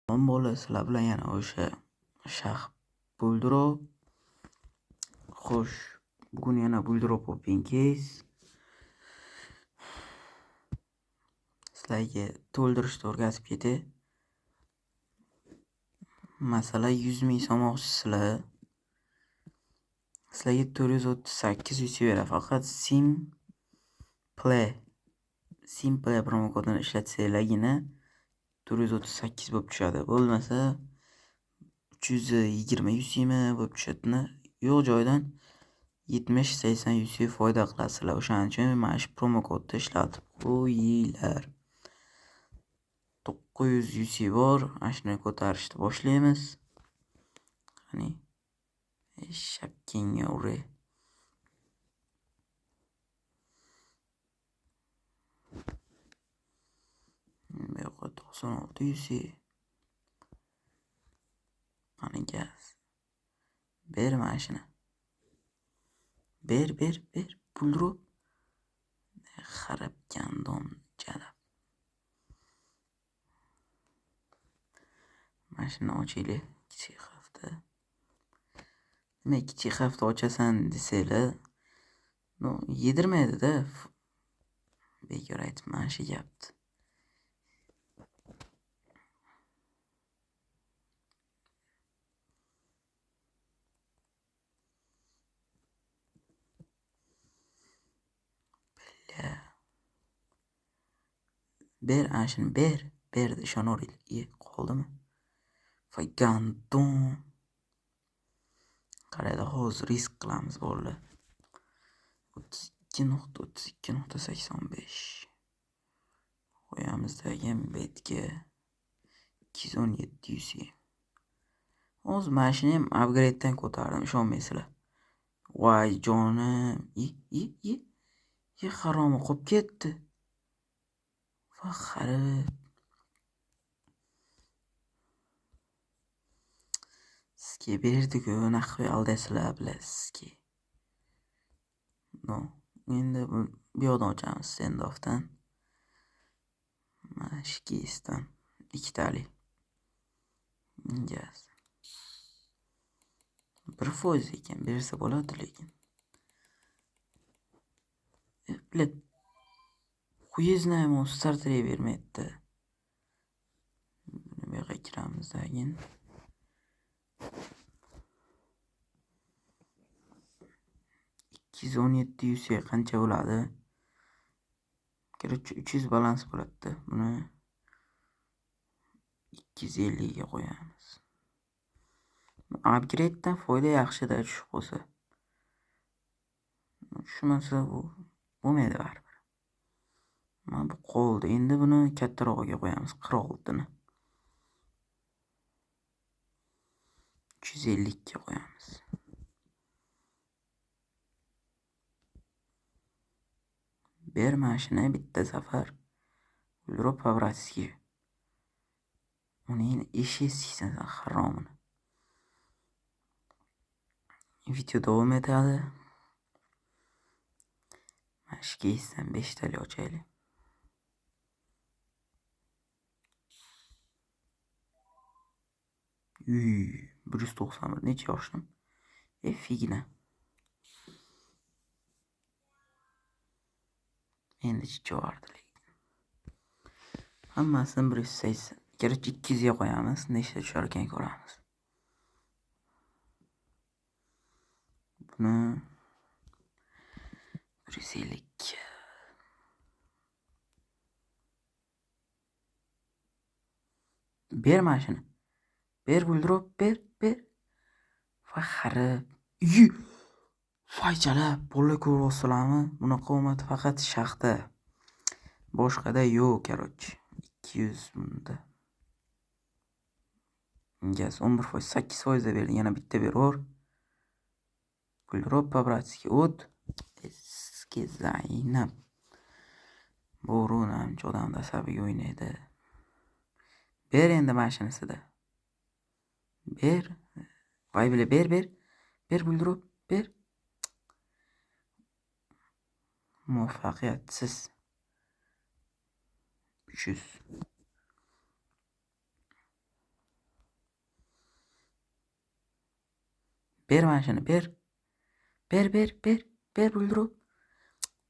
Salom bola, sizlar bilan yana o'sha shah buldrop. Xo'sh, bugun yana buldrop open case. Sizlarga to'ldirishni o'rgatib ketay. Masalan, 100 ming so'moqchisizlar. Sizlarga 438 yutaveradi. Faqat Simple promo kodini ishlatsanglargina 438 bo'lib tushadi. Bo'lmasa 320 yusimi bo'lib tushadimi? Yo'q joydan 70-80 yusi foyda qilasizlar. O'shaning uchun mana shu promo kodni ishlatib qo'yinglar. 900 yusi bor. Mana shuni ko'tarishni boshlaymiz. Qani shapkingga uray. Bu yoqqa 96 yusi. Qani gaz. Ber mana shuni. Ber. Buldrop. Xarab gandon jalab. Mana shuni ochaylik. Kichik hafta. Nima kichik hafta ochasan desanglar, yedirmaydi-da. Bekor aytib mana shu gapni. Ber ana shuni berdi ishonaveraylik. Qoldimi? Gandon. Qaraydi, hozir risk qilamiz bolalar. 32.85 qo'yamizda betga 217 yusi. Hozir mana shuni ham upgrade'dan ko'tardim, ishonmaysizlar. Voy jonim, haromi qolib ketdi. Va xarib. Sizga berdi-ku, naqvi aldaysizlar bilasizki. Endi bu yoqdan ochamiz Sendofdan. Mana shu keysdan ikkitalik. Gaz. 1% ekan, bersa bo'ladi lekin. Bilib Xuyeznaymo starterga bermaydi. Bu yoqqa kiramiz dagin. $217 qancha bo'ladi? Короче, 300 balans bo'ladi. Buni 250 ga qo'yamiz. Upgrade'dan foyda yaxshi-da tushib qolsa. Tushmasa bu bo'lmaydi baribir. Mana bu qoldi. Endi buni kattarog'iga qo'yamiz, 46 ni. 350 ga qo'yamiz. Ber mana shuni bitta safar. Buldrop Pavratskiy. Uning ishi siksan haromini. Video davom etadi. Mana shu keysdan 5 tali ochaylik. Uy, 191 necha yoshim? Figna. Endi chiqardi lekin. Hammasini 180. Kerak 200 ga qo'yamiz, nechta tushar ekan ko'ramiz. Buni 150. Ber mana shuni. Ber buldrop, ber. Va xarib. Faychalab, bolalar ko'ryapsizlarmi? Bunaqa omad faqat shahda. Boshqada yo'q, короче. 200 bunda. Gaz 11%, 8% berdi, yana bitta beror. Buldrop Pavratskiy o't. Eski Zaynab. Bo'ronam odamda asabiga o'ynaydi. Ber endi mashinasida. Ber. Voy bile ber. Ber buldrop, ber. Muvaffaqiyatsiz. 300. Ber mana shuni, ber. Ber buldirib.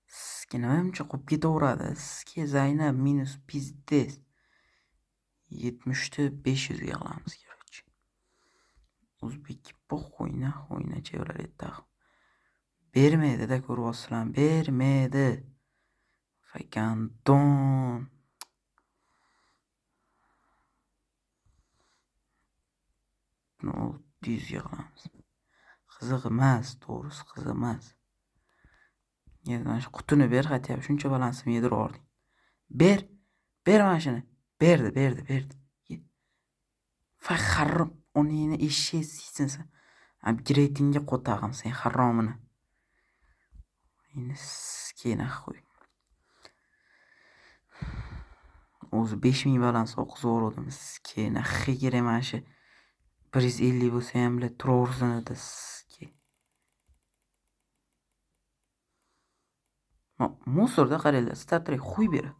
Sizga nima uncha qo'yib ketaveradi? Sizga Zaynab minus pizdes. 70 500 ga qilamiz, короче. O'zbek bog' o'yna Chevrolet. Bermaydi-da, ko'ryapsizlarmi? Bermaydi. Fakandon. No, 100 ga qilamiz. Qiziq emas, to'g'risi qiziq emas. Mana shu qutini ber, xatya shuncha balansini yedirib yubording. Ber mana shuni. Berdi. Fa harom, oningni eshshak siysin sen. Upgrade'ingga qo'tag'im sen haromini. Endi skena qo'y. O'zi 5000 balans o'qizib skena xigere mana shu 150 bo'lsa ham bilan turaversin-da ski. Musorda qaranglar, startrek xuy beradi.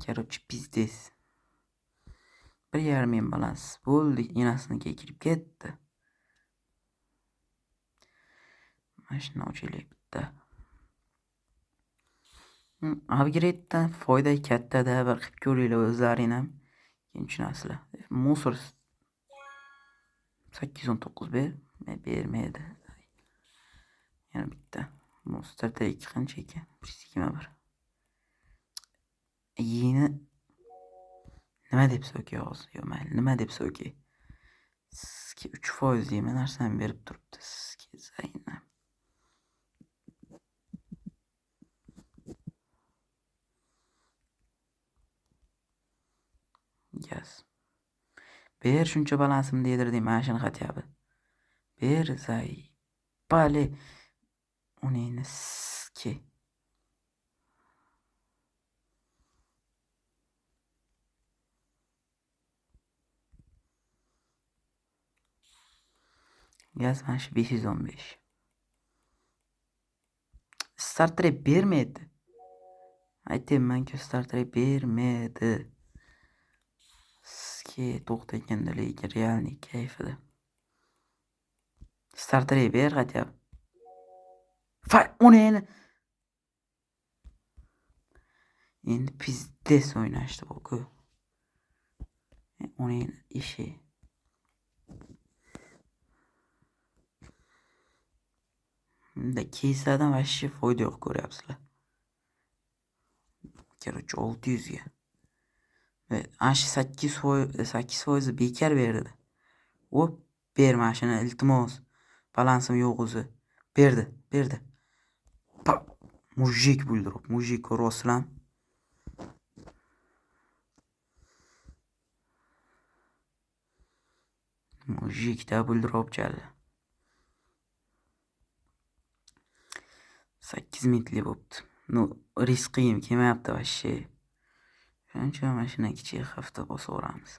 Короче, pizdes. 1,5 balans bo'ldi, enasiniga kirib ketdi. Mashina ochilib bitta. Upgrade'dan foyda katta-da, bir qilib ko'ringlar o'zlaring ham. Keyin tushunasizlar. Musor 819 bermaydi. Yana bitta. Startrek qancha ekan? 121. Yeni nima deb so'kay hozir? Yo, mayli, nima deb so'kay? Sizga 3% deyman, narsani berib turibdi. Sizga Zaynab. Gaz. Ber shuncha balansimni yedirdim, mana shuni xatyabi. Ber Zay. Bale. Uningni ski. Gaz mana shu 515. Startrek bermaydi. Aytaymanku, startrek bermaydi. Ski to'xtaganda lekin realniy kayfida. Startrek ber xatyap. Uni endi pizdes o'ynashdi bu-ku. Uning ishi. Bunda keysadan vashshi foyda yo'q, ko'ryapsizlar. Короче, 600 ga. Ve aşı 8% bekar berdi. Hop, berma shuni, iltimos. Balansim yo'q o'zi. Berdi. Mujik buldirib, mujik ko'ryapsizlarmi? Mujikda buldirib chaldi. 8 mingli bo'pti. No, risk qiyim kelmayapti vashshi. Shuncha mashina kichik hafta bosaveramiz.